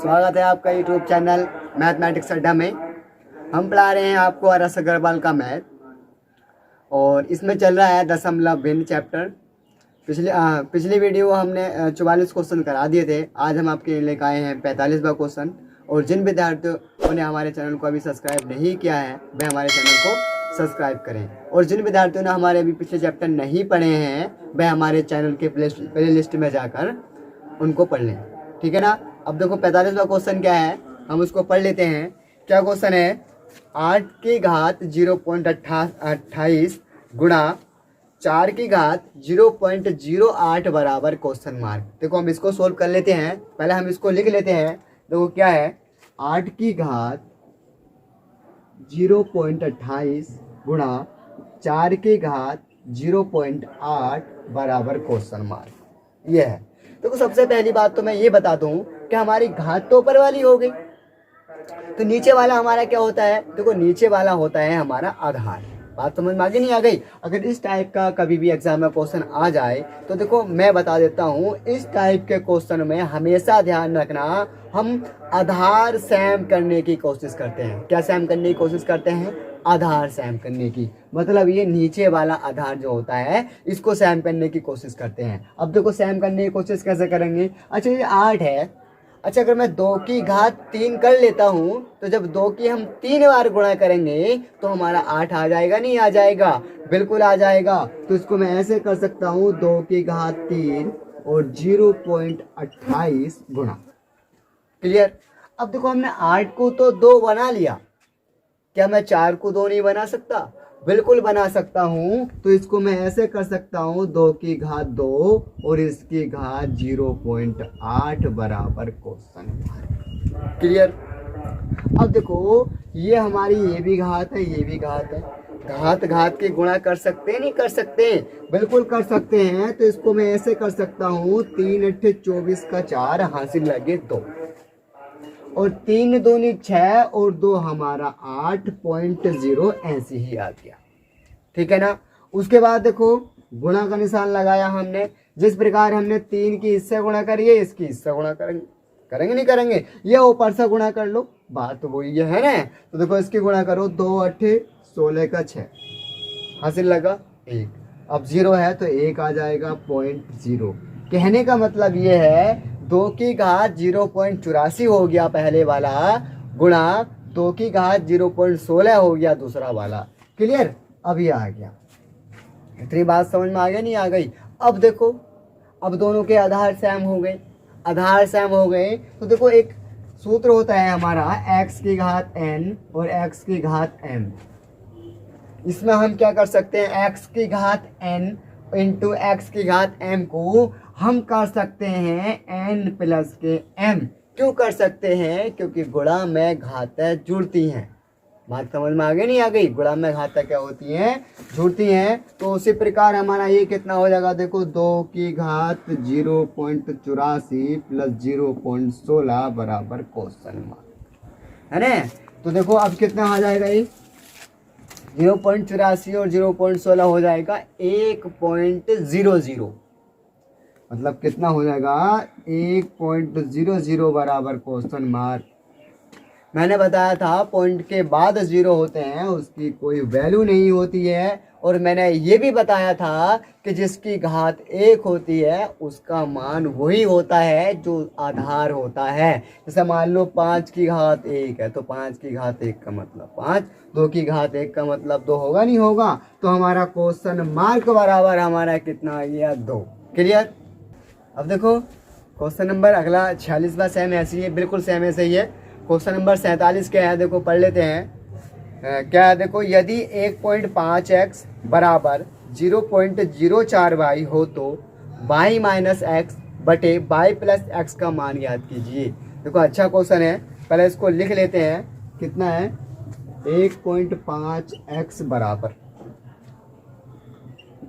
स्वागत है आपका यूट्यूब चैनल मैथमेटिक्स अड्डा में। हम पढ़ा रहे हैं आपको आर.एस. अग्रवाल का मैथ और इसमें चल रहा है दशमलव भिन्न चैप्टर। पिछली वीडियो हमने 44 क्वेश्चन करा दिए थे। आज हम आपके लिए लेकर आए हैं 45वां क्वेश्चन। और जिन विद्यार्थियों ने हमारे चैनल को अभी सब्सक्राइब नहीं किया है वे हमारे चैनल को सब्सक्राइब करें, और जिन विद्यार्थियों ने हमारे अभी पिछले चैप्टर नहीं पढ़े हैं वह हमारे चैनल के प्ले लिस्ट में जाकर उनको पढ़ लें, ठीक है ना। अब देखो 45वां क्वेश्चन क्या है, हम उसको पढ़ लेते हैं। क्या क्वेश्चन है, 8 की घात 0.28 गुणा 4 की घात 0.08 बराबर क्वेश्चन मार्क। देखो हम इसको सोल्व कर लेते हैं। पहले हम इसको लिख लेते हैं। देखो क्या है, 8 की घात 0.28 गुणा 4 की घात 0.8 बराबर क्वेश्चन मार्क। ये है। देखो सबसे पहली बात तो मैं ये बता दूं कि हमारी घात तो ऊपर वाली हो गई, तो नीचे वाला हमारा क्या होता है। देखो नीचे वाला होता है हमारा आधार। बात समझ में आगे नहीं आ गई। अगर इस टाइप का कभी भी एग्जाम में क्वेश्चन आ जाए तो देखो मैं बता देता हूँ, इस टाइप के क्वेश्चन में हमेशा ध्यान रखना, हम आधार सैम करने की कोशिश करते हैं। क्या सैम करने की कोशिश करते हैं? आधार सैम करने की, मतलब ये नीचे वाला आधार जो होता है इसको सैम करने की कोशिश करते हैं। अब देखो सैम करने की कोशिश कैसे करेंगे। अच्छा ये 8 है। अच्छा अगर मैं 2 की घात 3 कर लेता हूँ तो जब 2 की हम 3 बार गुणा करेंगे तो हमारा 8 आ जाएगा, नहीं आ जाएगा? बिल्कुल आ जाएगा। तो इसको मैं ऐसे कर सकता हूँ, 2 की घात 3 और 0.28 गुणा। क्लियर। अब देखो हमने 8 को तो 2 बना लिया, क्या मैं 4 को 2 नहीं बना सकता? बिल्कुल बना सकता हूं। तो इसको मैं ऐसे कर सकता हूं, 2 की घात 2 और इसकी घात 0.8 बराबर क्वेश्चन मार्क। क्लियर। अब देखो ये हमारी ये भी घात है, ये भी घात है। घात घात के गुणा कर सकते हैं, नहीं कर सकते? बिल्कुल कर सकते हैं। तो इसको मैं ऐसे कर सकता हूँ, 3 8 24 का 4 हासिल लगे 2 और 3 दूनी 6 और 2 हमारा 8.0 ऐसे ही आ गया, ठीक है ना। उसके बाद देखो गुणा का निशान लगाया हमने। जिस प्रकार हमने 3 की इससे गुणा करिए, इसकी इससे गुणा करेंगे, करेंगे नहीं करेंगे? ये ऊपर से गुणा कर लो, बात तो वही है ना। तो देखो इसकी गुणा करो, 2 8 16 का 6 हासिल लगा 1। अब 0 है तो 1 आ जाएगा 0.0। कहने का मतलब ये है 2 की घात 0.84 हो गया पहले वाला, गुणा 2 की घात 0.16 हो गया दूसरा वाला। क्लियर। अब ये आ गया। इतनी बात समझ में आ गई, नहीं आ गई? अब देखो, अब दोनों के आधार सैम हो गए। आधार सैम हो गए तो देखो एक सूत्र होता है हमारा, x की घात n और x की घात m। इसमें हम क्या कर सकते हैं, x की घात n इंटू x की घात m को हम कर सकते हैं n प्लस के m। क्यों कर सकते हैं? क्योंकि गुणा में घातें जुड़ती हैं। बात समझ में आ गई, नहीं आ गई? गुणा में घातें क्या होती हैं? जुड़ती हैं। तो उसी प्रकार हमारा ये कितना हो जाएगा, देखो 2 की घात 0.84 प्लस 0.16 बराबर क्वेश्चन मार्क, है ना। तो देखो अब कितना आ जाएगा, ये 0.84 और 0.16 हो जाएगा 1.00, मतलब कितना हो जाएगा 1.00 बराबर क्वेश्चन मार्क। मैंने बताया था पॉइंट के बाद 0 होते हैं उसकी कोई वैल्यू नहीं होती है। और मैंने ये भी बताया था कि जिसकी घात 1 होती है उसका मान वही होता है जो आधार होता है। जैसे मान लो 5 की घात 1 है तो 5 की घात 1 का मतलब 5, 2 की घात 1 का मतलब 2 होगा, नहीं होगा? तो हमारा क्वेश्चन मार्क बराबर हमारा कितना आ गया, 2। क्लियर। अब देखो क्वेश्चन नंबर अगला 46वां सेम ऐसी है, बिल्कुल सेम ऐसे ही है। क्वेश्चन नंबर 47 क्या है, देखो पढ़ लेते हैं। क्या है, देखो यदि 1.5x बराबर 0.04y हो तो y माइनस एक्स बटे y प्लस एक्स का मान ज्ञात कीजिए। देखो अच्छा क्वेश्चन है, पहले इसको लिख लेते हैं। कितना है, 1.5x बराबर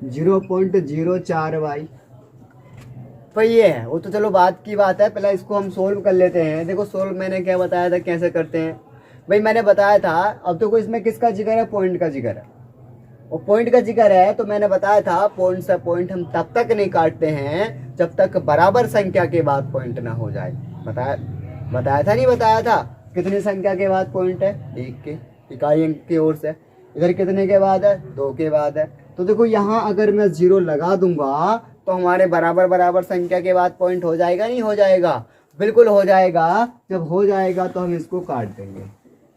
0.04y। तो ये है, वो तो चलो बात की बात है। पहले इसको हम सोल्व कर लेते हैं। देखो सोल्व मैंने क्या बताया था, कैसे करते हैं भाई, मैंने बताया था। अब देखो इसमें किसका जिक्र है, पॉइंट का जिक्र है। और पॉइंट का जिक्र है तो मैंने बताया था पॉइंट से पॉइंट हम तब तक नहीं काटते हैं जब तक बराबर संख्या के बाद पॉइंट ना हो जाए। बताया बताया था नहीं बताया था? कितनी संख्या के बाद पॉइंट है? 1 के, इकाई अंक की ओर से। इधर कितने के बाद है? 2 के बाद है। तो देखो यहाँ अगर मैं 0 लगा दूंगा तो हमारे बराबर बराबर संख्या के बाद पॉइंट हो जाएगा, नहीं हो जाएगा? बिल्कुल हो जाएगा। जब हो जाएगा तो हम इसको काट देंगे।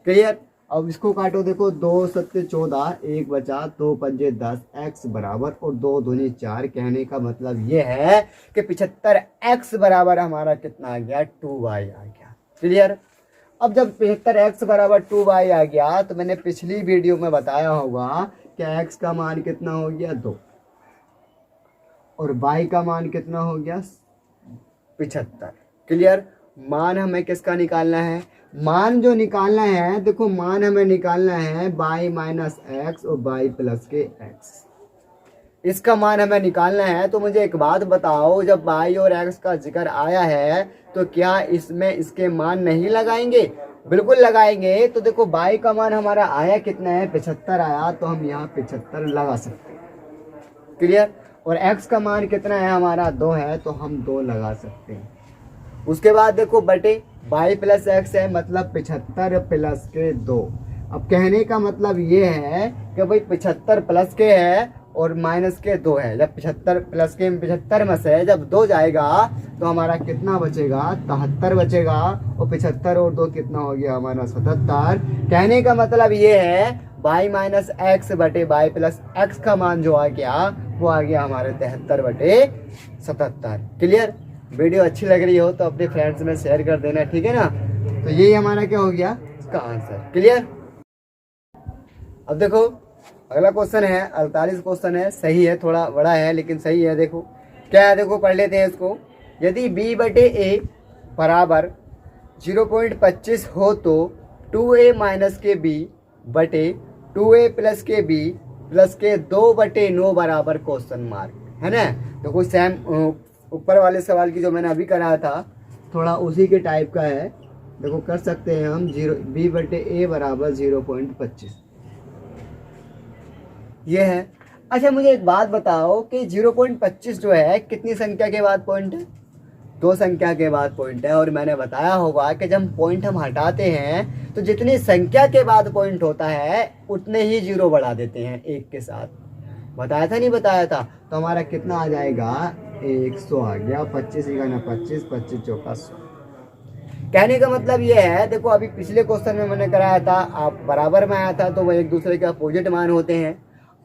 क्लियर? अब इसको काटो, देखो 2 सत्ते 14, 1 बचा, 2 पंजे 10, x बराबर और 2 दूनी 4। कहने का मतलब ये है कि 75x बराबर हमारा कितना आ गया? 2y आ गया। क्लियर? अब जब 75x बराबर 2y आ गया तो मैंने पिछली वीडियो में बताया होगा कि x का मान कितना हो गया? 2 और y का मान कितना हो गया? 75। क्लियर? मान हमें किसका निकालना है? मान जो निकालना है, देखो मान हमें निकालना है y माइनस एक्स और y प्लस के x। इसका मान हमें निकालना है। तो मुझे एक बात बताओ, जब y और x का जिक्र आया है तो क्या इसमें इसके मान नहीं लगाएंगे? बिल्कुल लगाएंगे। तो देखो y का मान हमारा आया कितना है? 75 आया, तो हम यहाँ 75 लगा सकते हैं। क्लियर? और x का मान कितना है हमारा? 2 है, तो हम 2 लगा सकते हैं। उसके बाद देखो बटे y प्लस एक्स है, मतलब 75 प्लस के 2। अब कहने का मतलब ये है कि भाई 75 प्लस के है और माइनस के 2 है। जब 75 प्लस के 75 में से जब 2 जाएगा तो हमारा कितना बचेगा? 73 बचेगा। और 75 और 2 कितना हो गया हमारा? 77। कहने का मतलब ये है y माइनस एक्स बटे y प्लस एक्स का मान जो आ गया वो आ गया हमारे 73 बटे 77। क्लियर? वीडियो अच्छी लग रही हो तो अपने फ्रेंड्स में शेयर कर देना, ठीक है ना? तो यही हमारा क्या हो गया? इसका आंसर। क्लियर? अब देखो अगला क्वेश्चन है, 48 क्वेश्चन है। सही है, थोड़ा बड़ा है लेकिन सही है। देखो क्या है, देखो पढ़ लेते हैं इसको। यदि b बटे a बराबर 0.25 हो तो 2a माइनस के b बटे 2a प्लस के b प्लस के 2 बटे 9 बराबर क्वेश्चन मार्क, है ना? देखो सेम ऊपर वाले सवाल की जो मैंने अभी कराया था थोड़ा उसी के टाइप का है। देखो कर सकते हैं हम। b बटे a बराबर 0.25 ये है। अच्छा मुझे एक बात बताओ कि 0.25 जो है कितनी संख्या के बाद पॉइंट है? 2 संख्या के बाद पॉइंट है। और मैंने बताया होगा कि जब पॉइंट हम हटाते हैं तो जितनी संख्या के बाद पॉइंट होता है उतने ही 0 बढ़ा देते हैं 1 के साथ। बताया था नहीं बताया था? तो हमारा कितना आ जाएगा? 100 आ गया। 25 × 25, 25 चौका 100। कहने का मतलब ये है, देखो अभी पिछले क्वेश्चन में मैंने कराया था, आप बराबर में आया था तो वो एक दूसरे के अपोजिट मान होते हैं।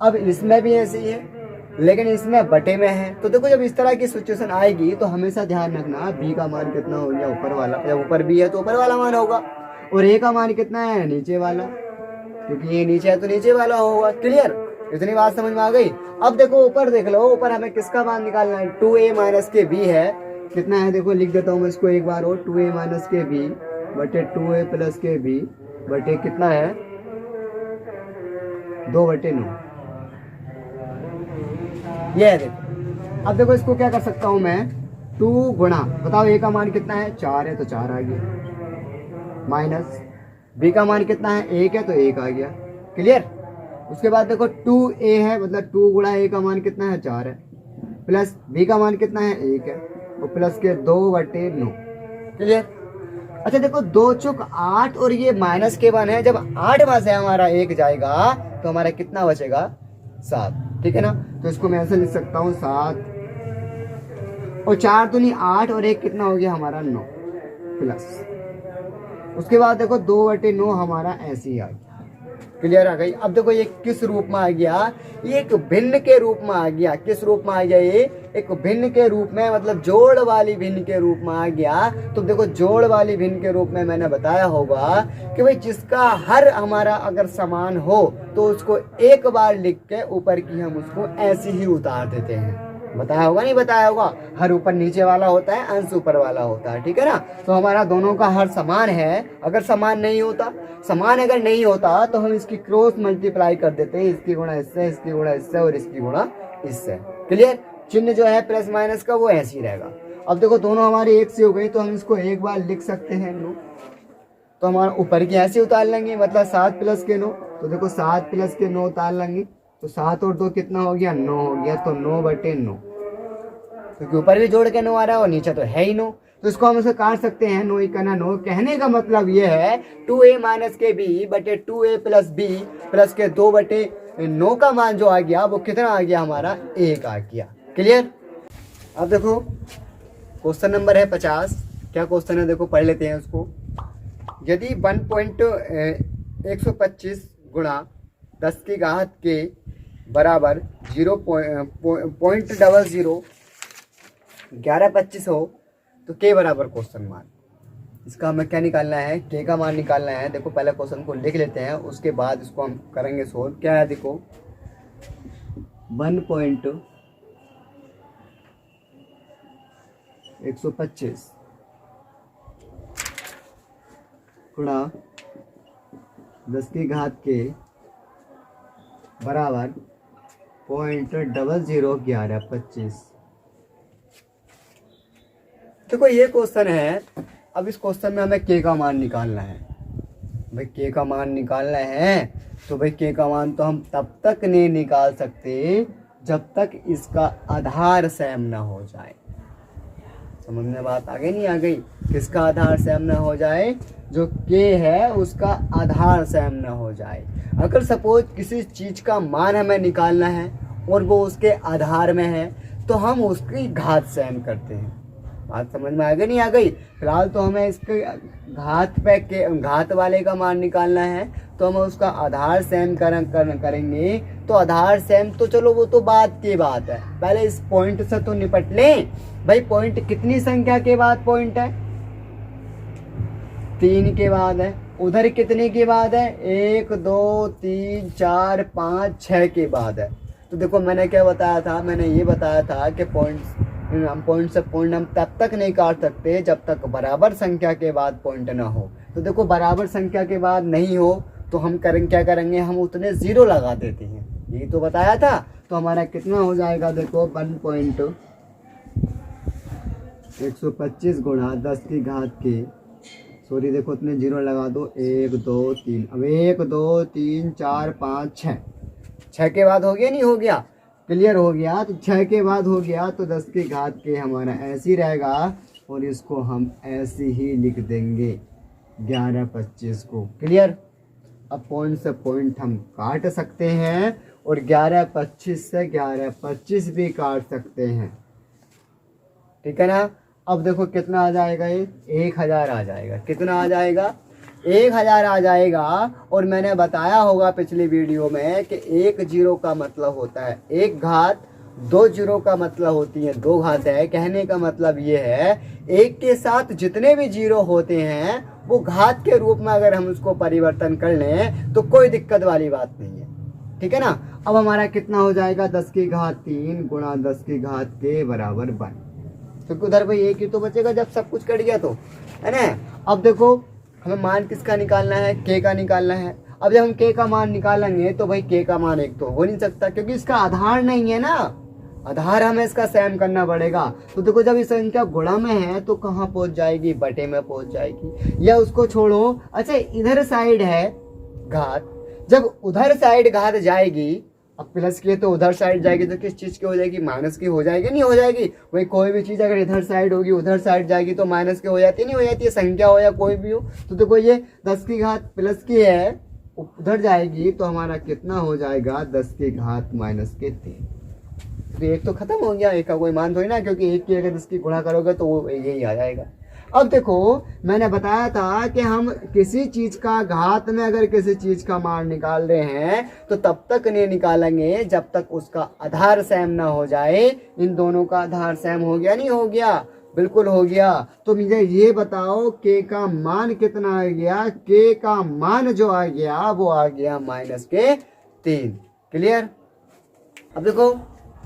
अब इसमें भी ऐसे ही है लेकिन इसमें बटे में है। तो देखो जब इस तरह की सिचुएशन आएगी तो हमेशा ध्यान रखना b का मान कितना हो गया? ऊपर वाला। जब ऊपर b है तो ऊपर वाला मान होगा। और a का मान कितना है? नीचे वाला, क्योंकि ये नीचे है तो नीचे वाला होगा। क्लियर? इतनी बात समझ में आ गई? अब देखो ऊपर देख लो, ऊपर हमें किसका मान निकालना है? 2a माइनस के b है। कितना है देखो, लिख देता हूँ मैं इसको एक बार और। 2a माइनस के b बटे 2a प्लस के b बटे कितना है? 2 बटे 9। ये है देखो। अब देखो इसको क्या कर सकता हूँ मैं? 2 गुणा, बताओ a का मान कितना है? 4 है तो 4 आ गया। माइनस b का मान कितना है? 1 है तो 1 आ गया। क्लियर? उसके बाद देखो 2a है, मतलब 2 गुणा a का मान कितना है? 4 है। प्लस b का मान कितना है? 1 है। और प्लस के 2 बटे 9। क्लियर? अच्छा देखो 2 चौक 8 और ये माइनस के वन है। जब 8 में से हमारा 1 जाएगा तो हमारा कितना बचेगा? 7। ठीक है ना? तो इसको मैं ऐसे लिख सकता हूँ 7 और 4 दूनी 8 और 1 कितना हो गया हमारा? 9 प्लस। उसके बाद देखो 2 बटे 9 हमारा ऐसे ही आ गया। क्लियर आ गई? अब देखो ये किस रूप में आ गया? ये एक भिन्न के रूप में आ गया। किस रूप में आ गया? ये एक भिन्न के रूप में, मतलब जोड़ वाली भिन्न के रूप में आ गया। तो देखो जोड़ वाली भिन्न के रूप में मैंने बताया होगा कि भाई जिसका हर हमारा अगर समान हो तो उसको एक बार लिख के ऊपर की हम उसको ऐसे ही उतार देते हैं। बताया होगा नहीं बताया होगा? हर ऊपर नीचे वाला होता है, अंश ऊपर वाला होता है। ठीक है ना? तो हमारा दोनों का हर समान है। अगर समान नहीं होता, समान अगर नहीं होता तो हम इसकी क्रॉस मल्टीप्लाई कर देते हैं। इसकी गुणा इससे, इसकी गुणा इससे और इसकी गुणा इससे। क्लियर? चिन्ह जो है प्लस माइनस का वो ऐसे ही रहेगा। अब देखो दोनों हमारी एक से हो गई तो हम इसको एक बार लिख सकते हैं 9। तो हमारा ऊपर की ऐसे उतार लेंगे, मतलब 7 प्लस के 9। तो देखो 7 प्लस के 9 उतार लेंगे तो 7 और 2 कितना हो गया? 9 हो गया। तो 9 बटे 9, क्योंकि ऊपर भी जोड़ के 9 आ रहा है और नीचे तो है ही 9। तो इसको हम इसे काट सकते हैं, नो इकाना नो। कहने का मतलब ये है 2a माइनस के बी बटे 2a प्लस बी प्लस के 2 बटे 9 का मान जो आ गया वो कितना आ गया हमारा 1 आ गया। क्लियर। अब देखो क्वेश्चन नंबर है 50। क्या क्वेश्चन है देखो पढ़ लेते हैं उसको। यदि 1.125 गुणा 10 की घात के बराबर 0.001125 हो तो के बराबर क्वेश्चन मान। इसका हमें क्या निकालना है, के का मान निकालना है। देखो पहले क्वेश्चन को लिख लेते हैं, उसके बाद इसको हम करेंगे सोल्व। क्या है देखो 1.125 गुणा 10 की घात के बराबर 0.001125। देखो ये क्वेश्चन है। अब इस क्वेश्चन में हमें के का मान निकालना है। भाई के का मान निकालना है तो भाई के का मान तो हम तब तक नहीं निकाल सकते जब तक इसका आधार सेम ना हो जाए। समझ में बात आ गई नहीं आ गई। किसका आधार सेम ना हो जाए, जो के है उसका आधार सेम ना हो जाए। अगर सपोज किसी चीज का मान हमें निकालना है और वो उसके आधार में है तो हम उसकी घात सेम करते हैं। बात समझ में आ गई नहीं आ गई। फिलहाल तो हमें इसके घात पे के घात वाले का मान निकालना है तो हम उसका आधार सेम करेंगे। तो आधार सेम तो चलो वो तो बात की बात है, पहले इस पॉइंट से तो निपट लें। भाई पॉइंट कितनी संख्या के बाद पॉइंट है, 3 के बाद है। उधर कितने के बाद है, 1 2 3 4 5 6 के बाद है। तो देखो मैंने क्या बताया था, मैंने ये बताया था कि पॉइंट से पॉइंट हम तब तक नहीं काट सकते जब तक बराबर संख्या के बाद पॉइंट ना हो। तो देखो बराबर संख्या के बाद नहीं हो तो हम क्या करेंगे, हम उतने 0 लगा देते हैं। यही तो बताया था। तो हमारा कितना हो जाएगा देखो 1.125 गुणा 10 की घात के, सॉरी देखो उतने 0 लगा दो, 1 2 3। अब 1 2 3 4 5 6 के बाद हो गया नहीं हो गया, क्लियर हो गया। तो 6 के बाद हो गया तो 10 की घात के हमारा ऐसे ही रहेगा और इसको हम ऐसे ही लिख देंगे 11.25 को। क्लियर। अब पॉइंट से पॉइंट हम काट सकते हैं और 11.25 से 11.25 भी काट सकते हैं। ठीक है ना। अब देखो कितना आ जाएगा, ये 1000 आ जाएगा। कितना आ जाएगा, 1000 आ जाएगा। और मैंने बताया होगा पिछली वीडियो में कि 1 0 का मतलब होता है 1 घात, 2 0 का मतलब होती है 2 घात है। कहने का मतलब ये है 1 के साथ जितने भी 0 होते हैं वो घात के रूप में अगर हम उसको परिवर्तन कर लें तो कोई दिक्कत वाली बात नहीं है। ठीक है ना। अब हमारा कितना हो जाएगा, 10 की घात 3 गुणा 10 की घात के बराबर 1। तो उधर भाई 1 ही तो बचेगा जब सब कुछ कट गया तो, है ना। अब देखो हमें मान किसका निकालना है, के का निकालना है। अब जब हम के का मान निकालेंगे तो भाई के का मान 1 तो हो नहीं सकता क्योंकि इसका आधार नहीं है ना। आधार हमें इसका सेम करना पड़ेगा। तो देखो जब इस संख्या गुणा में है तो कहाँ पहुंच जाएगी, बटे में पहुंच जाएगी। या उसको छोड़ो, अच्छा इधर साइड है घात, जब उधर साइड घात जाएगी, अब प्लस की तो उधर साइड जाएगी तो किस चीज की हो जाएगी, माइनस की हो जाएगी नहीं हो जाएगी। वही कोई भी चीज अगर इधर साइड होगी उधर साइड जाएगी तो माइनस की हो जाती है नहीं हो जाती है, संख्या हो या कोई भी हो। तो देखो ये 10 की घात प्लस की है, उधर जाएगी तो हमारा कितना हो जाएगा, 10 की घात माइनस के 3। तो एक तो खत्म हो गया, एक का कोई मान थोड़ी ना, क्योंकि 1 की अगर 10 की गुणा करोगे तो वो यही आ जाएगा। अब देखो मैंने बताया था कि हम किसी चीज का घात में अगर किसी चीज का मान निकाल रहे हैं तो तब तक नहीं निकालेंगे जब तक उसका आधार सेम ना हो जाए। इन दोनों का आधार सेम हो गया नहीं हो गया, बिल्कुल हो गया। तो मुझे ये बताओ के का मान कितना आ गया, के का मान जो आ गया वो आ गया माइनस के 3। क्लियर। अब देखो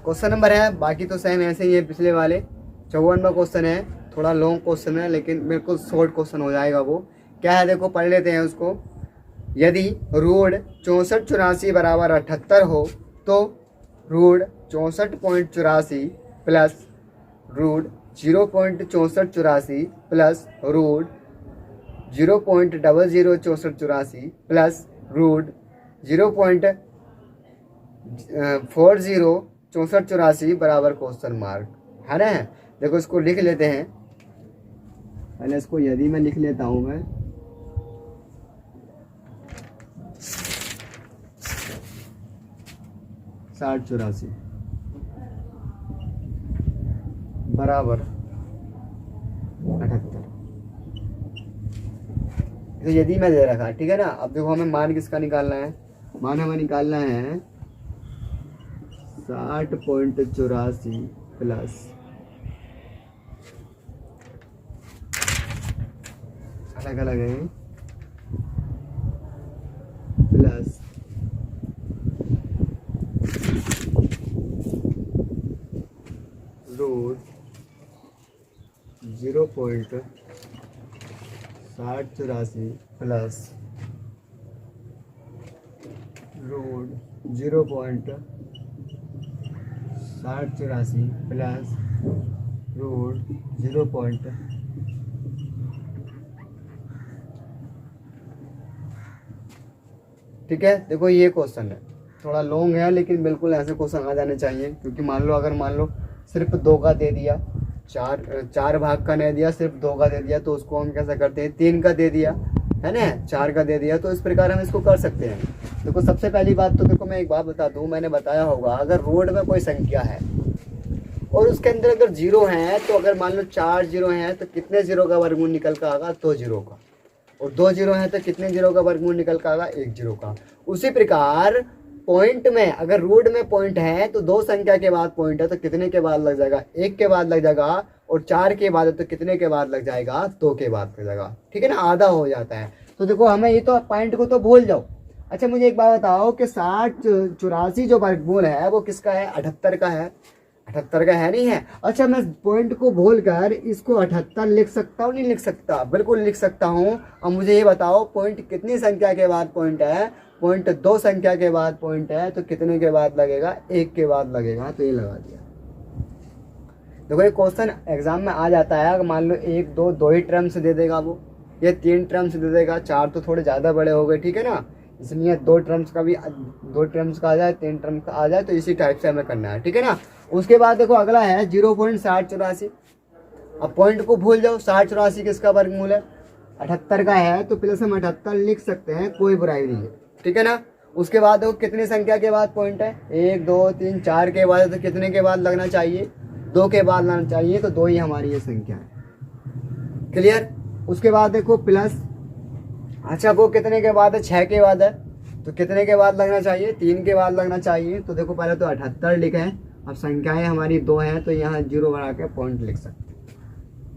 क्वेश्चन नंबर है, बाकी तो सेम ऐसे ही है पिछले वाले। 54वां क्वेश्चन है, थोड़ा लॉन्ग क्वेश्चन है लेकिन बिल्कुल शॉर्ट क्वेश्चन हो जाएगा। वो क्या है देखो पढ़ लेते हैं उसको। यदि रूट 64 84 बराबर 78 हो तो root 64.84 plus root 0.6484 plus root 0.006484 plus root 0.406484 बराबर क्वेश्चन मार्क, है ना। देखो इसको लिख लेते हैं। पहले इसको यदि में लिख लेता हूँ मैं। साठ चौरासी बराबर 78, तो यदि मैं दे रखा है, ठीक है ना। अब देखो हमें मान किसका निकालना है, मान हमें निकालना है 60.84 प्लस अलग अलग है plus root 0.6084 plus root 0.6084 plus root 0. ठीक है, देखो ये क्वेश्चन है, थोड़ा लॉन्ग है लेकिन बिल्कुल ऐसे क्वेश्चन आ जाने चाहिए। क्योंकि मान लो अगर मान लो सिर्फ 2 का दे दिया, चार भाग का नहीं दिया, सिर्फ 2 का दे दिया, तो उसको हम कैसे करते हैं, 3 का दे दिया है ना, 4 का दे दिया, तो इस प्रकार हम इसको कर सकते हैं। देखो सबसे पहली बात तो देखो मैं एक बात बता दूं, मैंने बताया होगा अगर रोड में कोई संख्या है और उसके अंदर अगर 0 है, तो अगर मान लो 4 0 हैं तो कितने 0 का वर्गमूल निकल कर आएगा, 2 0 का। और 2 0 है तो कितने 0 का वर्गमूल निकल कर आएगा, 1 0 का। उसी प्रकार पॉइंट में अगर रोड में पॉइंट है तो 2 संख्या के बाद पॉइंट है तो कितने के बाद लग जाएगा, 1 के बाद लग जाएगा। और 4 के बाद है तो कितने के बाद लग जाएगा, 2 के बाद लग जाएगा। ठीक है ना, आधा हो जाता है। तो देखो हमें ये तो पॉइंट को तो भूल जाओ। अच्छा मुझे एक बात बताओ कि 6084 जो वर्गमूल है वो किसका है, 78 का है। 78 का है नहीं है। अच्छा मैं पॉइंट को भूल कर इसको 78 लिख सकता हूँ, नहीं लिख सकता, बिल्कुल लिख सकता हूँ। अब मुझे ये बताओ पॉइंट कितनी संख्या के बाद पॉइंट है, पॉइंट 2 संख्या के बाद पॉइंट है, तो कितने के बाद लगेगा, 1 के बाद लगेगा। तो ये लगा दिया। देखो ये क्वेश्चन एग्जाम में आ जाता है, अगर मान लो 1 2 2 ही टर्म्स दे देगा वो, ये 3 टर्म्स दे देगा, 4 तो थोड़े ज़्यादा बड़े हो गए, ठीक है ना, इसलिए 2 टर्म्स का भी 2 टर्म्स का आ जाए, 3 टर्म्स का आ जाए, तो इसी टाइप से हमें करना है, ठीक है ना। उसके बाद देखो अगला है 0.6084। अब पॉइंट को भूल जाओ, 6084 किसका वर्गमूल है, 78 का है, तो प्लस हम 78 लिख सकते हैं, कोई बुराई नहीं है, ठीक है ना। उसके बाद देखो कितनी संख्या के बाद पॉइंट है, 1 2 3 4 के बाद, तो कितने के बाद लगना चाहिए, 2 के बाद लगना चाहिए, तो 2 ही हमारी ये संख्या है। क्लियर। उसके बाद देखो प्लस, अच्छा वो कितने के बाद है, 6 के बाद है, तो कितने के बाद लगना चाहिए, 3 के बाद लगना चाहिए। तो देखो पहले तो 78 लिखे हैं, अब संख्याएं हमारी 2 हैं, तो यहाँ 0 बढ़ा के पॉइंट लिख सकते हैं,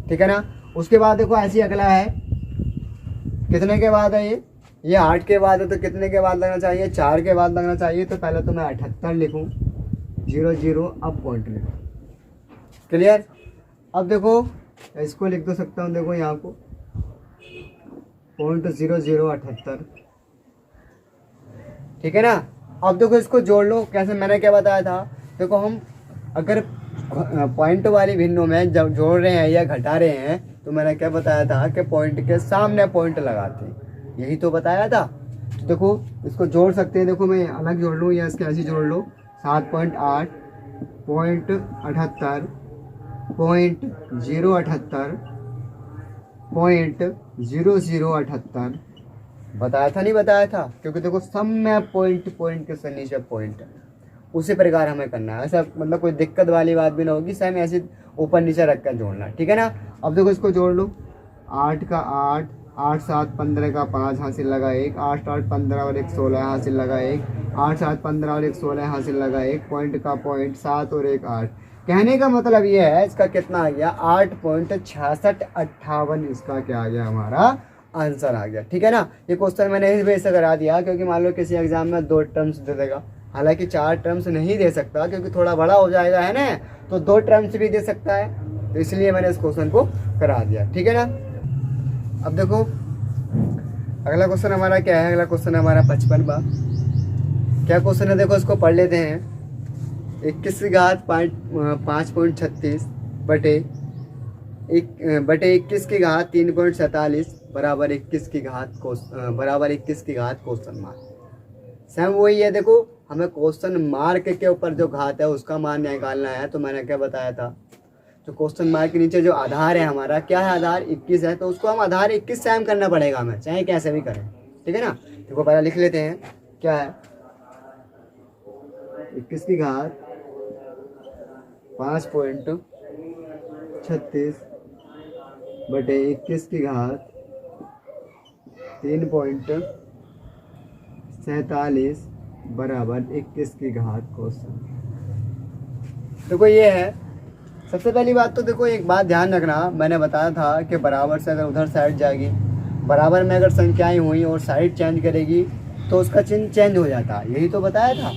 ठीक है ना। उसके बाद देखो ऐसी अगला है, कितने के बाद है ये 8 के बाद है, तो कितने के बाद लगना चाहिए, 4 के बाद लगना चाहिए। तो पहले तो मैं 78 लिखूँ, 0 0, अब पॉइंट लिखूँ। क्लियर। अब देखो इसको लिख दो सकता हूँ, देखो यहाँ को .0078, ठीक है ना। अब देखो इसको जोड़ लो, कैसे मैंने क्या बताया था, देखो हम अगर पॉइंट वाली भिन्नों में जब जोड़ रहे हैं या घटा रहे हैं, तो मैंने क्या बताया था कि पॉइंट के सामने पॉइंट लगाते हैं, यही तो बताया था। तो देखो इसको जोड़ सकते हैं, देखो मैं अलग जोड़ लूँ या इसके ऐसे जोड़ लो, 7.8 .78 .078 .0078 बताया था, नहीं बताया था, क्योंकि देखो सब में पॉइंट के से नीचे पॉइंट है, उसी प्रकार हमें करना है। ऐसा मतलब कोई दिक्कत वाली बात भी ना होगी, सेम ऐसे ऊपर नीचे रख कर जोड़ना, ठीक है ना। अब देखो इसको जोड़ लो, 8 का 8, 8 7 15 का 5 हासिल लगा 1, 8 8 15 और 1 16 हासिल लगा 1, 8 7 15 और 1 16 हासिल लगा 1, पॉइंट का पॉइंट 7 और 1 8। कहने का मतलब ये है, इसका कितना आ गया, 8.6658 इसका क्या आ गया, हमारा आंसर आ गया, ठीक है ना। ये क्वेश्चन मैंने इस वजह से करा दिया क्योंकि मान लो किसी एग्जाम में 2 टर्म्स दे देगा, हालांकि 4 टर्म्स नहीं दे सकता क्योंकि थोड़ा बड़ा हो जाएगा, है ना, तो 2 टर्म्स भी दे सकता है, तो इसलिए मैंने इस क्वेश्चन को करा दिया, ठीक है ना। अब देखो अगला क्वेश्चन हमारा क्या है, अगला क्वेश्चन हमारा 55वां। क्या क्वेश्चन है, देखो इसको पढ़ लेते हैं। 21 की घात 5.36 बटे 21 की घात 3.47 बराबर 21 की घात क्वेश्चन मार्क। सेम वही है, देखो हमें क्वेश्चन मार्क के ऊपर जो घात है उसका मान निकालना है। तो मैंने क्या बताया था, तो क्वेश्चन मार्क के नीचे जो आधार है हमारा, क्या है आधार 21 है, तो उसको हम आधार 21 से हम करना पड़ेगा हमें, चाहे कैसे भी करें, ठीक है ना। देखो पहले लिख लेते हैं, क्या है 21 की घात 5.36 बटे 21 की घात 3.47 बराबर 21 की घात क्वेश्चन। देखो ये है। सबसे पहली बात तो देखो एक बात ध्यान रखना, मैंने बताया था कि बराबर से अगर उधर साइड जाएगी, बराबर में अगर संख्याएं हुई और साइड चेंज करेगी तो उसका चिन्ह चेंज हो जाता है, यही तो बताया था।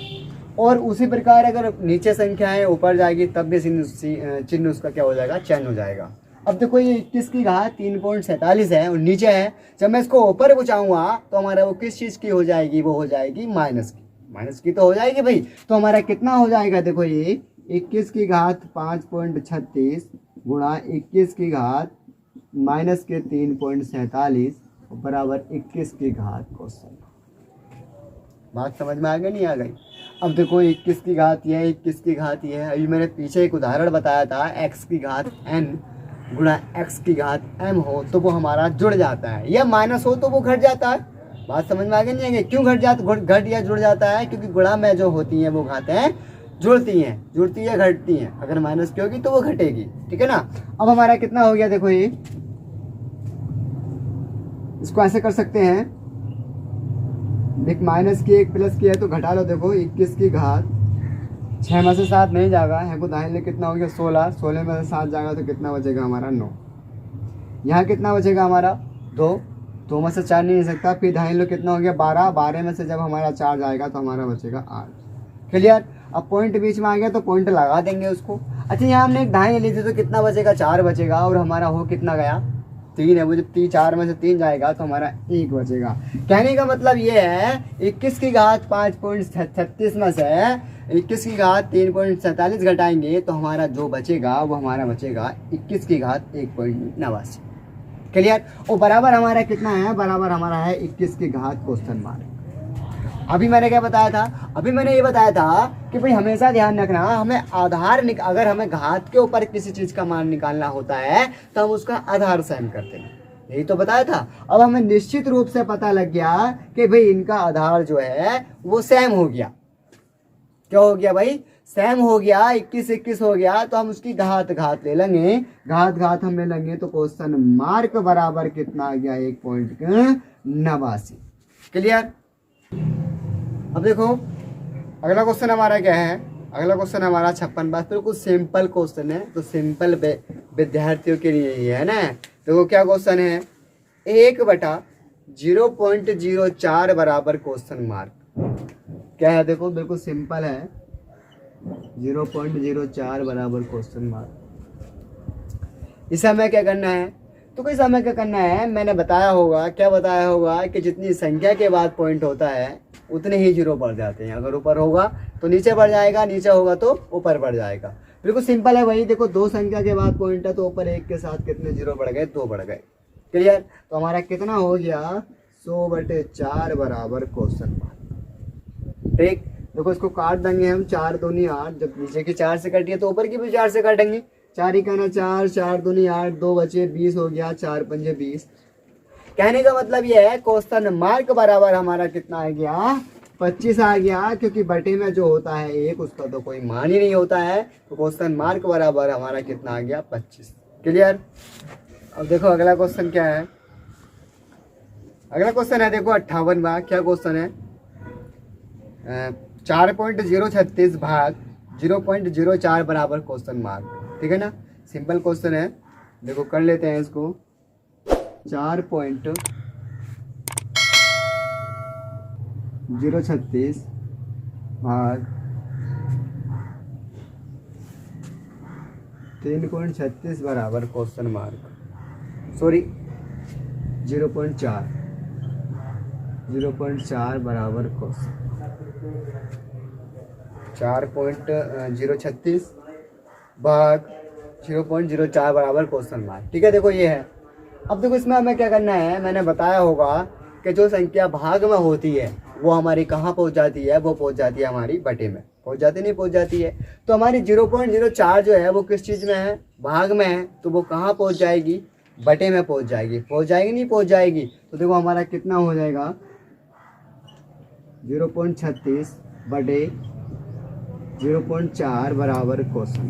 और उसी प्रकार अगर नीचे संख्याएं ऊपर जाएगी तब भी चिन्ह उसका क्या हो जाएगा, चेंज हो जाएगा। अब देखो ये 21 की घात 3.47 है और नीचे है, जब मैं इसको ऊपर पहुँचाऊंगा तो हमारा वो किस चीज़ की हो जाएगी, वो हो जाएगी माइनस की, माइनस की तो हो जाएगी भाई। तो हमारा कितना हो जाएगा, देखो ये 21 की घात 5.36 गुणा 21 की घात माइनस के 3.47 बराबर 21 की घात क्वेश्चन। बात समझ में आ गई नहीं आ गई। अब देखो 21 की घात ये है, 21 की घात ये है। अभी मैंने पीछे एक उदाहरण बताया था, x की घात n गुणा x की घात m हो तो वो हमारा जुड़ जाता है, या माइनस हो तो वो घट जाता है। बात समझ में आ गई नहीं आ गई। क्यों घट या जुड़ जाता है, क्योंकि गुणा में जो होती हैं वो घातें जुड़ती है घटती हैं। अगर माइनस की होगी तो वो घटेगी, ठीक है ना। अब हमारा कितना हो गया, देखो ये इसको ऐसे कर सकते हैं, एक माइनस की एक प्लस की है तो घटा लो। देखो 21 की घात 6 में से 7 नहीं जाएगा, है को दाहिने लिए कितना हो गया 16, 16 में से 7 जाएगा तो कितना बचेगा हमारा 9। यहाँ कितना बचेगा हमारा 2, 2 में से 4 नहीं ले सकता, फिर दाहिने लो कितना हो गया 12, 12 में से जब हमारा 4 जाएगा तो हमारा बचेगा 8। क्लियर। अब पॉइंट बीच में आ गया तो पॉइंट लगा देंगे उसको। अच्छा यहाँ हमने एक दाहिने ली थी तो कितना बचेगा 4 बचेगा, और हमारा हो कितना गया 3 है, वो जब 4 में से 3 जाएगा तो हमारा 1 बचेगा। कहने का मतलब ये है 21 की घात 5.36 में से 21 की घात 3.47 घटाएंगे तो हमारा जो बचेगा वो हमारा बचेगा 21 की घात 1.89। क्लियर। और बराबर हमारा कितना है, बराबर हमारा है 21 की घात क्वेश्चन मार्क। अभी मैंने क्या बताया था, अभी मैंने ये बताया था कि भाई हमेशा ध्यान रखना, हमें आधार अगर हमें घात के ऊपर किसी चीज का मान निकालना होता है तो हम उसका आधार सेम करते हैं, यही तो बताया था। अब हमें निश्चित रूप से पता लग गया कि भाई इनका आधार जो है वो सेम हो गया। क्या हो गया भाई, सेम हो गया, 21 हो गया, तो हम उसकी घात ले लेंगे, घात हम ले लेंगे तो क्वेश्चन मार्क बराबर कितना आ गया 1.89। क्लियर। अब देखो अगला क्वेश्चन हमारा क्या है, अगला क्वेश्चन हमारा 56 बिल्कुल सिंपल क्वेश्चन है, तो सिंपल विद्यार्थियों के लिए ही है ना। देखो क्या क्वेश्चन है, 1/0.04 बराबर क्वेश्चन मार्क। क्या है, देखो बिल्कुल सिंपल है, 0.04 बराबर क्वेश्चन मार्क। इस समय क्या करना है, तो कोई समय क्या करना है, मैंने बताया होगा, क्या बताया होगा कि जितनी संख्या के बाद पॉइंट होता है उतने ही जीरो बढ़ जाते हैं। अगर ऊपर होगा तो नीचे बढ़ जाएगा, नीचे होगा तो ऊपर बढ़ जाएगा। बिल्कुल सिंपल है वही। देखो 2 संख्या के बाद पॉइंट है तो ऊपर 1 के साथ कितने जीरो बढ़ गए, 2 बढ़ गए। क्लियर। तो हमारा कितना हो गया 100/4 बराबर क्वेश्चन मार्क। ठीक। देखो इसको काट देंगे हम, 4 दूनी 8, जब नीचे की 4 से कटिए तो ऊपर की भी 4 से काटेंगे। 4 ही कहना 4, 4 दूनी 8, 2 बचे 20 हो गया, 4 पंजे 20। कहने का मतलब ये है क्वेश्चन मार्क बराबर हमारा कितना आ गया 25 आ गया, क्योंकि बटे में जो होता है 1 उसका तो कोई मान ही नहीं होता है, तो क्वेश्चन मार्क बराबर हमारा कितना आ गया 25। क्लियर। अब देखो अगला क्वेश्चन क्या है, अगला क्वेश्चन है देखो 58वां। क्या क्वेश्चन है, 4.036 भाग 0.04 बराबर क्वेश्चन मार्क। ठीक है ना, सिंपल क्वेश्चन है। देखो कर लेते हैं इसको, 4.036 भाग 3.36 बराबर क्वेश्चन मार्क, सॉरी 0.4 बराबर क्वेश्चन 4.036 भाग 0.04 बराबर क्वेश्चन मार्क। ठीक है, देखो ये है। अब देखो इसमें हमें क्या करना है, मैंने बताया होगा कि जो संख्या भाग में होती है वो हमारी कहाँ पहुँच जाती है, वो पहुँच जाती है हमारी बटे में। पहुंच जाती नहीं पहुंच जाती है। तो हमारी 0.04 जो है वो किस चीज़ में है, भाग में है, तो वो कहाँ पहुंच जाएगी, बटे में पहुंच जाएगी। पहुंच जाएगी नहीं पहुंच जाएगी। तो देखो हमारा कितना हो जाएगा 0.36 बटे 0.4 बराबर क्वेश्चन।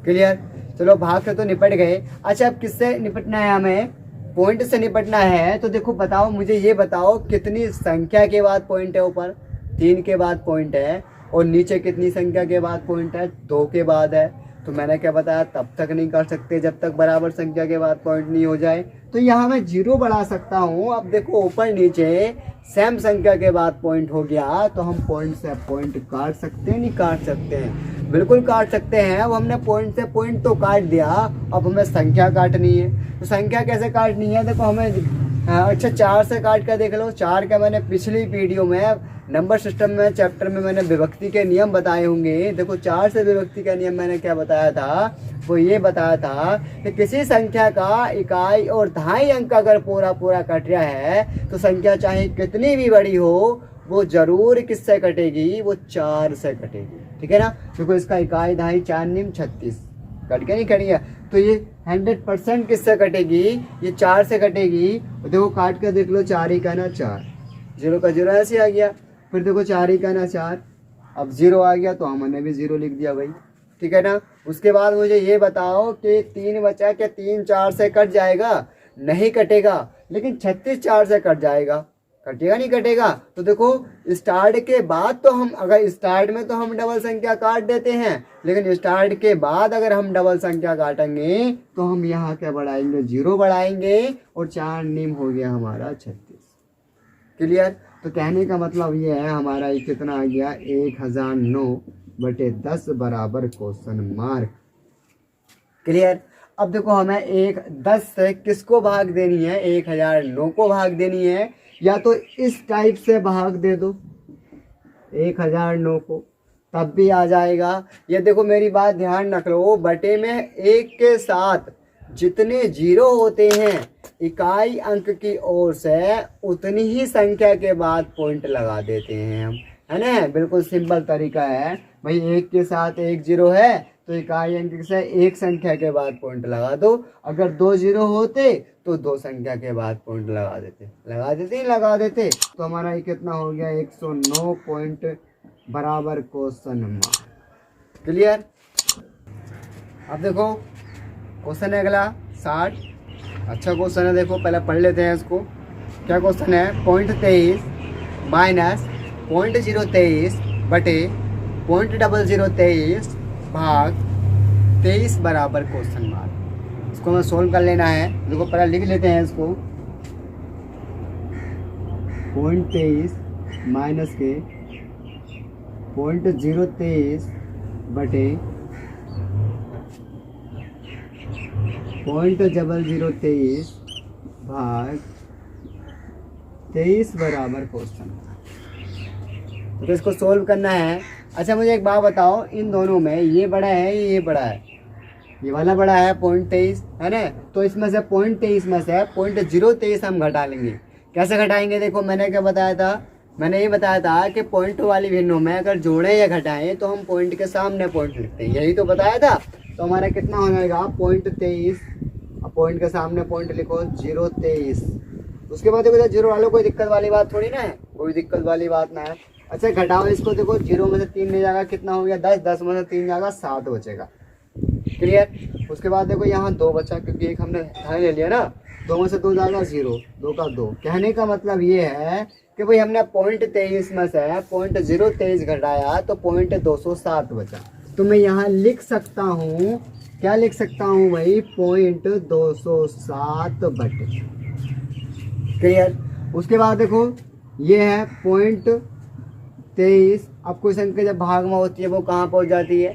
क्लियर। चलो भाग से तो निपट गए। अच्छा अब किससे निपटना है, हमें पॉइंट से निपटना है। तो देखो बताओ, मुझे ये बताओ कितनी संख्या के बाद पॉइंट है, ऊपर 3 के बाद पॉइंट है और नीचे कितनी संख्या के बाद पॉइंट है, 2 के बाद है। तो मैंने क्या बताया, तब तक नहीं कर सकते जब तक बराबर संख्या के बाद पॉइंट नहीं हो जाए। तो यहाँ मैं 0 बढ़ा सकता हूँ। अब देखो ऊपर नीचे सेम संख्या के बाद पॉइंट हो गया तो हम पॉइंट से पॉइंट काट सकते हैं, नहीं काट सकते हैं, बिल्कुल काट सकते हैं। अब हमने पॉइंट से पॉइंट तो काट दिया, अब हमें संख्या काटनी है। तो संख्या कैसे काटनी है, देखो हमें अच्छा 4 से काट कर देख लो। 4 का मैंने पिछली वीडियो में नंबर सिस्टम में चैप्टर में मैंने विभक्ति के नियम बताए होंगे। देखो 4 से विभक्ति का नियम मैंने क्या बताया था, वो ये बताया था कि किसी संख्या का इकाई और दहाई अंक अगर पूरा पूरा कट रहा है तो संख्या चाहे कितनी भी बड़ी हो वो जरूर किससे कटेगी, वो 4 से कटेगी। ठीक है ना। देखो इसका इकाई दहाई 4 निम 36 कट के नहीं कटी है, तो ये 100% किससे कटेगी, ये 4 से कटेगी। देखो काट कर देख लो, 4 ही का ना 4, 0 का 0 ऐसे आ गया। फिर देखो 4 ही का ना 4, अब 0 आ गया तो हमने भी 0 लिख दिया भाई। ठीक है ना। उसके बाद मुझे ये बताओ कि 3 बचा, क्या 3 4 से कट जाएगा, नहीं कटेगा। लेकिन 36 4 से कट जाएगा, कटेगा नहीं कटेगा। तो देखो स्टार्ट के बाद तो हम, अगर स्टार्ट में तो हम डबल संख्या काट देते हैं, लेकिन स्टार्ट के बाद अगर हम डबल संख्या काटेंगे तो हम यहाँ क्या बढ़ाएंगे, 0 बढ़ाएंगे और 4 निम हो गया हमारा 36। क्लियर। तो कहने का मतलब ये है हमारा ये कितना आ गया 1009 बटे 10 बराबर क्वेश्चन मार्क। क्लियर। अब देखो हमें 10 से किसको भाग देनी है, 1009 को भाग देनी है। या तो इस टाइप से भाग दे दो 1009 को, तब भी आ जाएगा। ये देखो मेरी बात ध्यान रख लो, बटे में 1 के साथ जितने 0 होते हैं इकाई अंक की ओर से उतनी ही संख्या के बाद पॉइंट लगा देते हैं हम, है ना। बिल्कुल सिंपल तरीका है भाई। 1 के साथ 1 0 है तो इकाई अंक से 1 संख्या के बाद पॉइंट लगा दो। अगर 2 0 होते तो 2 संख्या के बाद पॉइंट लगा देते। तो हमारा ये कितना हो गया 109 पॉइंट बराबर क्वेश्चन मार्क। क्लियर। अब देखो क्वेश्चन है अगला 60। अच्छा क्वेश्चन है, देखो पहले पढ़ लेते हैं इसको। क्या क्वेश्चन है, 0.23 माइनस 0.023 बटे 0.0023 भाग 23 बराबर क्वेश्चन मार्क। इसको हमें सोल्व कर लेना है। देखो पहले लिख लेते हैं इसको, 0.23 माइनस के 0.023 बटे 0.0023 भाग 23 बराबर क्वेश्चन। तो इसको सोल्व करना है। अच्छा मुझे एक बात बताओ, इन दोनों में ये बड़ा है ये बड़ा है, ये वाला बड़ा है 0.23 है ना। तो इसमें से 0.23 में से 0.023 हम घटा लेंगे। कैसे घटाएंगे, देखो मैंने क्या बताया था, मैंने ये बताया था कि पॉइंट वाली भिन्नों में अगर जोड़े या घटाएं तो हम पॉइंट के सामने पॉइंट लिखते हैं, यही तो बताया था। तो हमारा कितना हो जाएगा 0.23, अब पॉइंट के सामने पॉइंट लिखो 0.23। उसके बाद देखो 0 वालों कोई दिक्कत वाली बात थोड़ी ना है, कोई दिक्कत वाली बात ना है। अच्छा घटाओ इसको, देखो 0 में से 3 ले जाएगा, कितना हो गया 10, 10 में से 3 जाएगा 7 बचेगा। क्लियर। उसके बाद देखो यहाँ 2 बचा, क्योंकि एक हमने ध्यान ले लिया ना, 2 में से 2 जाएगा 0, 2 का 2। कहने का मतलब ये है कि भाई हमने 0.23 में से 0.023 घटाया तो 0.207 बचा। तो मैं यहाँ लिख सकता हूँ, क्या लिख सकता हूँ भाई, 0.207 बटे। क्लियर। उसके बाद देखो ये है 0.23। अब कोई संख्या जब भाग में होती है वो कहाँ पहुँच जाती है,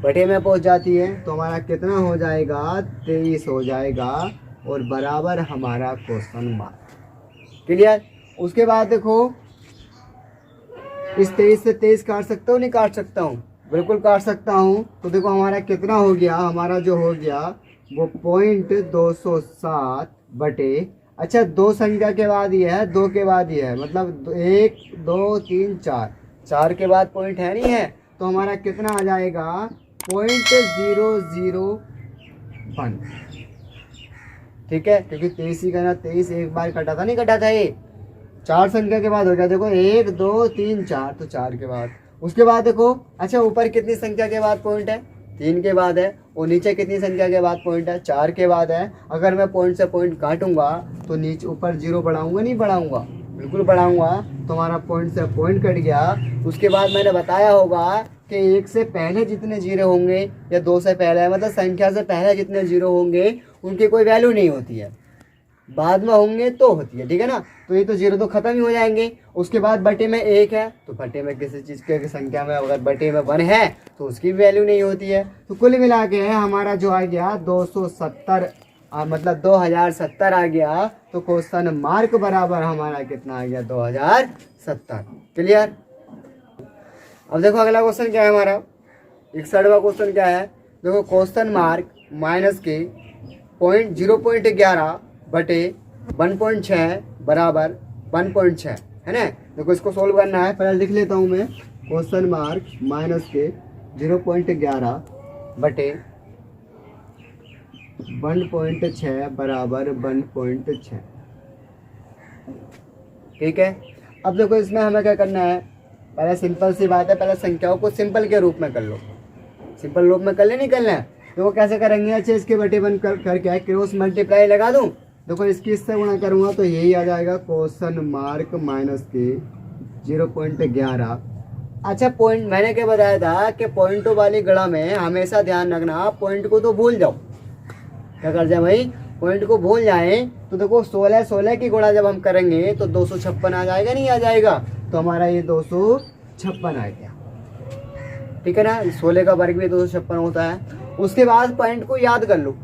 बटे में पहुँच जाती है। तो हमारा कितना हो जाएगा 23 हो जाएगा और बराबर हमारा क्वेश्चन मार्क। क्लियर। उसके बाद देखो इस 23 से 23 काट सकता हूँ, नहीं काट सकता हूँ, बिल्कुल काट सकता हूँ। तो देखो हमारा कितना हो गया, हमारा जो हो गया वो 0.207 बटे, अच्छा 2 संख्या के बाद ये है, 2 के बाद ये है, मतलब 1 2 3 4, 4 के बाद पॉइंट है नहीं है, तो हमारा कितना आ जाएगा 0.001। ठीक है, क्योंकि 23 ही करना, 23 एक बार कटा था, नहीं कटा था ये, 4 संख्या के बाद हो गया। देखो 1 2 3 4, तो 4 के बाद। उसके बाद देखो, अच्छा ऊपर कितनी संख्या के बाद पॉइंट है, 3 के बाद है। और नीचे कितनी संख्या के बाद पॉइंट है, 4 के बाद है। अगर मैं पॉइंट से पॉइंट काटूंगा तो नीचे ऊपर 0 बढ़ाऊंगा, नहीं बढ़ाऊंगा, बिल्कुल बढ़ाऊंगा। तो हमारा पॉइंट से पॉइंट कट गया। उसके बाद मैंने बताया होगा कि 1 से पहले जितने 0 होंगे या 2 से पहले, मतलब संख्या से पहले जितने 0 होंगे उनकी कोई वैल्यू नहीं होती है, बाद में होंगे तो होती है। ठीक है ना, तो ये तो 0 तो खत्म ही हो जाएंगे। उसके बाद बटे में 1 है, तो बटे में किसी चीज़ की संख्या में अगर बटे में 1 है तो उसकी वैल्यू नहीं होती है। तो कुल मिला के हमारा जो आ गया 270, मतलब 2070 आ गया। तो क्वेश्चन मार्क बराबर हमारा कितना आ गया 2070। क्लियर। अब देखो अगला क्वेश्चन क्या है हमारा, 61वां क्वेश्चन क्या है। देखो क्वेश्चन मार्क माइनस के 0.11 बटे 1.6 बराबर 1.6 है ना। देखो इसको सोल्व करना है, पहले लिख लेता हूँ मैं। क्वेश्चन मार्क माइनस के 0.11 बटे 1.6 बराबर 1.6। ठीक है, अब देखो इसमें हमें क्या करना है, पहले सिंपल सी बात है, पहले संख्याओं को सिंपल के रूप में कर लो। सिंपल रूप में कर ले, नहीं करना है। देखो कैसे करेंगे, अच्छा इसके बटे 1 करके क्रॉस मल्टीप्लाई लगा दूं। देखो इसकी इससे गुणा करूंगा तो यही आ जाएगा क्वेश्चन मार्क माइनस के 0.11। अच्छा पॉइंट मैंने क्या बताया था कि पॉइंटों वाली गणा में हमेशा ध्यान रखना, पॉइंट को तो भूल जाओ। क्या कर जाए भाई, पॉइंट को भूल जाएं। तो देखो 16 की गुणा जब हम करेंगे तो 256 आ जाएगा, नहीं आ जाएगा। तो हमारा ये 256 आ गया। ठीक है ना, 16 का वर्ग भी 256 होता है। उसके बाद पॉइंट को याद कर लो।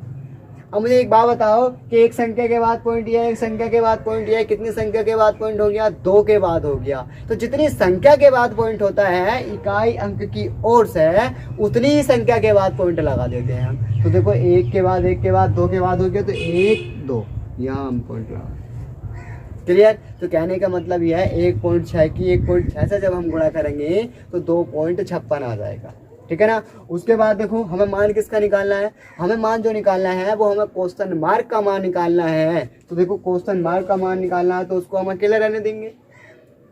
अब मुझे एक बात बताओ कि एक संख्या के बाद पॉइंट यह है, एक संख्या के बाद पॉइंट यह है, कितनी संख्या के बाद पॉइंट हो गया, 2 के बाद हो गया। तो जितनी संख्या के बाद पॉइंट होता है इकाई अंक की ओर से, उतनी ही संख्या के बाद पॉइंट लगा देते हैं हम। तो देखो 1 के बाद 1 के बाद 2 के बाद हो गया, तो 1 2 यहाँ हम पॉइंट लगा। क्लियर। तो कहने का मतलब यह है 1.6 की 1.6 से जब हम गुणा करेंगे तो 2.56 आ जाएगा। ठीक है ना। उसके बाद देखो हमें मान किसका निकालना है, हमें मान जो निकालना है वो हमें क्वेश्चन मार्क का मान निकालना है। तो देखो क्वेश्चन मार्क का मान निकालना है तो उसको हम अकेले रहने देंगे।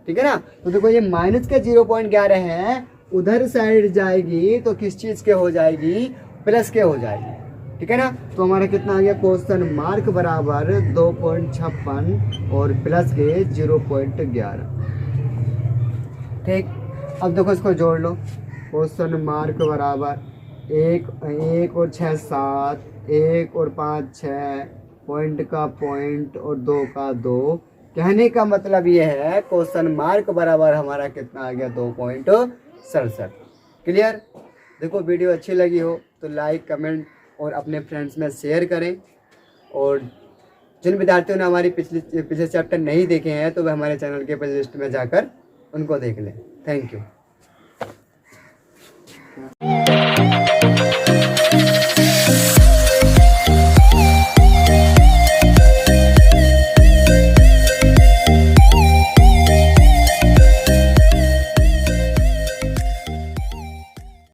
ठीक है ना। तो देखो ये माइनस के 0.11 है, उधर साइड जाएगी तो किस चीज के हो जाएगी, प्लस के हो जाएगी। ठीक है ना। तो हमारा कितना आ गया, क्वेश्चन मार्क बराबर 2.56 और प्लस के 0.11। ठीक। अब देखो इसको जोड़ लो, क्वेश्चन मार्क बराबर 1 और 6 7, 1 और 5 6, पॉइंट का पॉइंट और 2 का 2। कहने का मतलब ये है क्वेश्चन मार्क बराबर हमारा कितना आ गया 2.67। क्लियर। देखो वीडियो अच्छी लगी हो तो लाइक कमेंट और अपने फ्रेंड्स में शेयर करें। और जिन विद्यार्थियों ने हमारी पिछले चैप्टर नहीं देखे हैं तो वह हमारे चैनल के प्ले लिस्ट में जाकर उनको देख लें। Thank you.